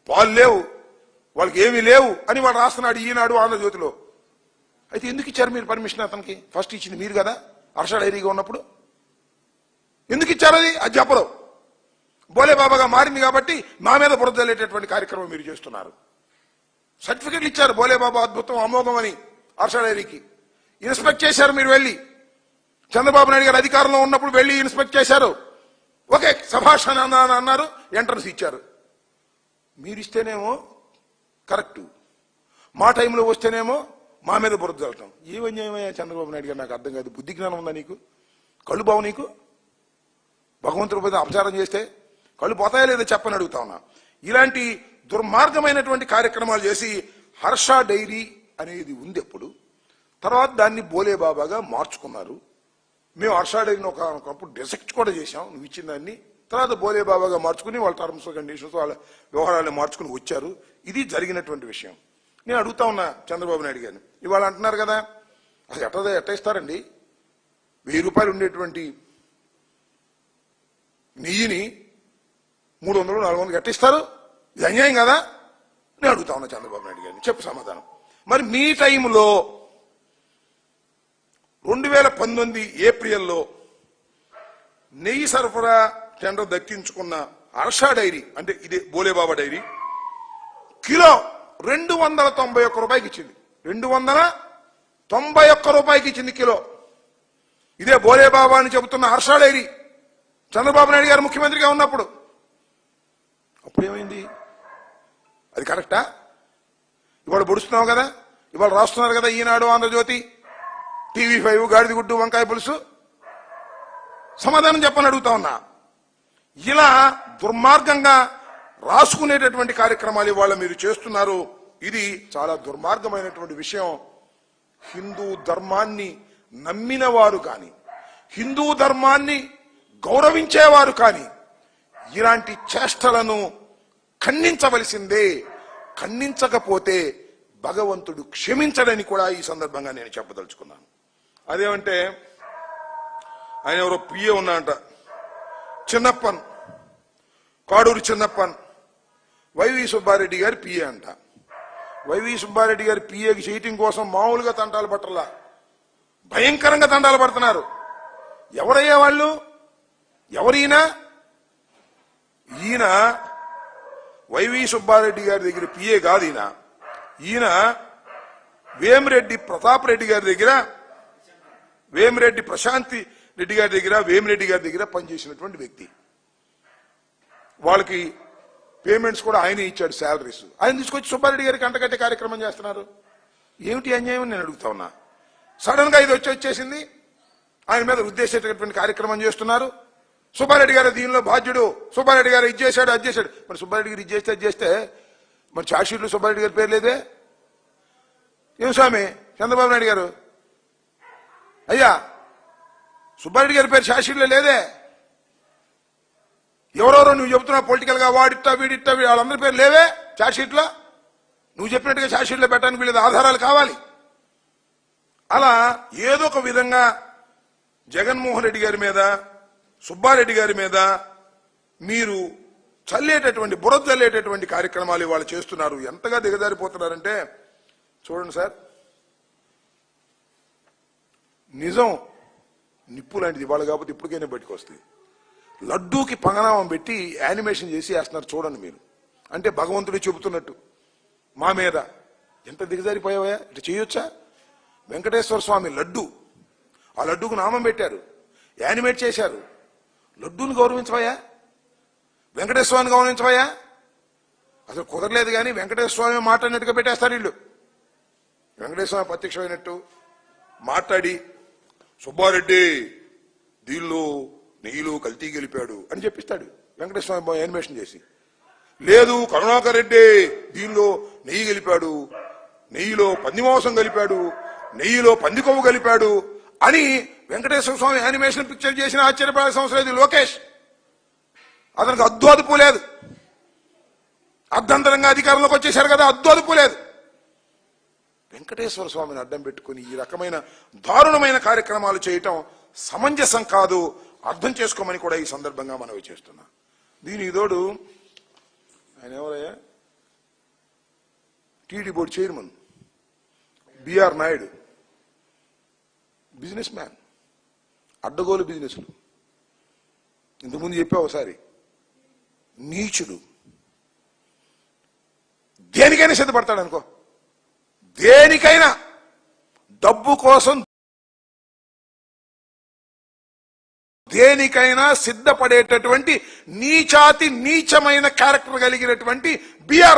పాలు లేవు, వాళ్ళకి ఏమీ లేవు అని వాడు రాస్తున్నాడు ఈనాడు ఆంధ్రజ్యోతిలో. అయితే ఎందుకు ఇచ్చారు మీరు పర్మిషన్ అతనికి? ఫస్ట్ ఇచ్చింది మీరు కదా హర్ష డైరీగా ఉన్నప్పుడు. ఎందుకు ఇచ్చారు అది చెప్పరు. బోలే బాబాగా మారింది కాబట్టి మా మీద బురదలేటటువంటి కార్యక్రమం మీరు చేస్తున్నారు. సర్టిఫికెట్లు ఇచ్చారు బోలే బాబా అద్భుతం అమోఘం అని హర్ష డైరీకి. ఇన్స్పెక్ట్ చేశారు మీరు వెళ్ళి. చంద్రబాబు నాయుడు గారు అధికారంలో ఉన్నప్పుడు వెళ్ళి ఇన్స్పెక్ట్ చేశారు. ఓకే సభాష్ అన్నారు, ఎంట్రన్స్ ఇచ్చారు. మీరు ఇస్తేనేమో కరెక్టు, మా టైంలో వస్తేనేమో మా మీద బురద చల్లటం. ఏమయ్యా చంద్రబాబు నాయుడు గారు నాకు అర్థం కాదు. బుద్ధి జ్ఞానం ఉందా నీకు? కళ్ళు బావు నీకు? భగవంతుడి మీద అపచారం చేస్తే కళ్ళు పోతాయా లేదా చెప్పని అడుగుతా ఉన్నా. ఇలాంటి దుర్మార్గమైనటువంటి కార్యక్రమాలు చేసి హర్ష డైరీ అనేది ఉంది ఎప్పుడు, తర్వాత దాన్ని బోలే బాబాగా మార్చుకున్నారు. మేము హర్ష డైరీని ఒకప్పుడు డిసెక్ట్ కూడా చేశాం నువ్వు ఇచ్చిన దాన్ని. తర్వాత బోలే బాబాగా మార్చుకుని వాళ్ళ టర్మ్స్ కండిషన్స్ వాళ్ళ వ్యవహారాలను మార్చుకుని వచ్చారు. ఇది జరిగినటువంటి విషయం. నేను అడుగుతా ఉన్నా చంద్రబాబు నాయుడు గారిని. ఇవాళ అంటున్నారు కదా అసలు ఎట్ట ఇస్తారండి 1000 రూపాయలు ఉండేటువంటి నెయ్యిని 300 400 ఎట్టిస్తారు? ఇది అన్యాయం కదా? నేను అడుగుతా ఉన్నా చంద్రబాబు నాయుడు గారిని, చెప్పు సమాధానం. మరి మీ టైంలో 2019 ఏప్రిల్లో నెయ్యి సరఫరా టెండర్ దక్కించుకున్న హర్ష డైరీ అంటే ఇదే బోలేబాబా డైరీ కిలో 291 రూపాయకి ఇచ్చింది. 291 రూపాయకి ఇచ్చింది కిలో. ఇదే బోలేబాబా అని చెబుతున్న హర్ష డైరీ చంద్రబాబు నాయుడు గారు ముఖ్యమంత్రిగా ఉన్నప్పుడు. అప్పుడు ఏమైంది? అది కరెక్టా? ఇవాళ పొడుస్తున్నావు కదా, ఇవాళ రాస్తున్నారు కదా ఈనాడు ఆంధ్రజ్యోతి, TV5 గాడిద గుడ్డు వంకాయ పులుసు. సమాధానం చెప్పని అడుగుతా ఉన్నా. ఇలా దుర్మార్గంగా రాసుకునేటటువంటి కార్యక్రమాలు ఇవాళ మీరు చేస్తున్నారు. ఇది చాలా దుర్మార్గమైనటువంటి విషయం. హిందూ ధర్మాన్ని నమ్మిన వారు కానీ, హిందూ ధర్మాన్ని గౌరవించేవారు కానీ ఇలాంటి చేష్టలను ఖండించవలసిందే. ఖండించకపోతే భగవంతుడు క్షమించడని కూడా ఈ సందర్భంగా నేను చెప్పదలుచుకున్నాను. అదేమంటే ఆయన ఎవరో పిఏ ఉన్నాడంట, చిన్నప్పన్, కాడూరు చిన్నప్పన్, వైవి సుబ్బారెడ్డి గారి పిఏ అంట. వైవి సుబ్బారెడ్డి గారి పిఏకి చేయటం కోసం మామూలుగా తంటాలు పట్టలా, భయంకరంగా తంటాలు పడుతున్నారు. ఎవరయ్యా వాళ్ళు? ఎవరైనా ఈయన వైవి సుబ్బారెడ్డి గారి దగ్గర పిఏ కాదు. ఈయన వేమిరెడ్డి ప్రతాప్ రెడ్డి గారి దగ్గర, వేమిరెడ్డి ప్రశాంతి రెడ్డి గారి దగ్గర, వేమిరెడ్డి గారి దగ్గర పనిచేసినటువంటి వ్యక్తి. వాళ్ళకి పేమెంట్స్ కూడా ఆయనే ఇచ్చాడు, శాలరీస్. ఆయన తీసుకొచ్చి సుబ్బారెడ్డి గారికి అంటగట్టే కార్యక్రమం చేస్తున్నారు. ఏమిటి అన్యాయం నేను అడుగుతా ఉన్నా. సడన్ గా ఇది వచ్చేసింది, ఆయన మీద ఉద్దేశించేటటువంటి కార్యక్రమం చేస్తున్నారు. సుబ్బారెడ్డి గారు దీనిలో బాధ్యుడు, సుబ్బారెడ్డి గారు ఇది చేశాడు అది చేశాడు. మరి సుబ్బారెడ్డి గారు ఇది చేస్తే అది చేస్తే మరి ఛార్జ్షీట్లో సుబ్బారెడ్డి గారి పేరు లేదే? ఏం స్వామి చంద్రబాబు నాయుడు గారు, అయ్యా సుబ్బారెడ్డి గారి పేరు ఛార్జ్షీట్లో లేదే? ఎవరెవరో నువ్వు చెబుతున్నావు పొలిటికల్ గా, వాడిట్టా వీడిట్టా వాళ్ళందరి పేరు లేవే ఛార్జ్షీట్లో? నువ్వు చెప్పినట్టుగా ఛార్జ్షీట్లో పెట్టడానికి వీళ్ళ ఆధారాలు కావాలి. అలా ఏదో ఒక విధంగా జగన్మోహన్ రెడ్డి గారి మీద, సుబ్బారెడ్డి గారి మీద మీరు చల్లేటటువంటి బురద చల్లేటటువంటి కార్యక్రమాలు ఇవాళ చేస్తున్నారు. ఎంతగా దిగజారిపోతున్నారంటే చూడండి సార్, నిజం నిప్పు లాంటిది. ఇవాళ కాబట్టి ఇప్పటికైనా బయటకు వస్తుంది. లడ్డూకి పంగనామం పెట్టి యానిమేషన్ చేసి వేస్తున్నారు చూడండి మీరు. అంటే భగవంతుడు చెబుతున్నట్టు మా మీద ఎంత దిగజారిపోయావా, ఇట్లా చేయొచ్చా? వెంకటేశ్వర స్వామి లడ్డు, ఆ లడ్డూకు నామం పెట్టారు, యానిమేట్ చేశారు. లడ్డూని గౌరవించవయ్యా, వెంకటేశ్వర స్వామిని గౌరవించవయ్యా? అసలు కుదరలేదు. కానీ వెంకటేశ్వర స్వామి మాట్లాడినట్టుగా పెట్టేస్తారు వీళ్ళు. వెంకటేశ్వర స్వామి ప్రత్యక్షమైనట్టు మాట్లాడి సుబ్బారెడ్డి దీనిలో నెయ్యిలో కల్తీ గెలిపాడు అని చెప్పిస్తాడు వెంకటేశ్వర స్వామి యానిమేషన్ చేసి. లేదు కరుణాకర్ రెడ్డి దీనిలో నెయ్యి గెలిపాడు, నెయ్యిలో పంది మాంసం కలిపాడు, నెయ్యిలో పంది కొవ్వు కలిపాడు అని వెంకటేశ్వర స్వామి యానిమేషన్ పిక్చర్ చేసిన ఆశ్చర్యపడే సంవత్సరం ఇది లోకేష్. అతనికి అద్దు లేదు. అర్ధంతరంగా అధికారంలోకి వచ్చేశారు కదా, అద్దు లేదు. వెంకటేశ్వర స్వామిని అడ్డం పెట్టుకుని ఈ రకమైన దారుణమైన కార్యక్రమాలు చేయటం సమంజసం కాదు, అర్థం చేసుకోమని కూడా ఈ సందర్భంగా మనవి చేస్తున్నా. దీని తోడు ఆయన ఎవరయ్యా TD board chairman BR Naidu businessman, అడ్డగోలు బిజినెస్లు. ఇంతకుముందు చెప్పా ఒకసారి, నీచుడు. దేనికైనా సిద్ధపడతాడు అనుకో, దేనికైనా డబ్బు కోసం దేనికైనా సిద్ధపడేటటువంటి నీచాతి నీచమైన క్యారెక్టర్ కలిగినటువంటి బిఆర్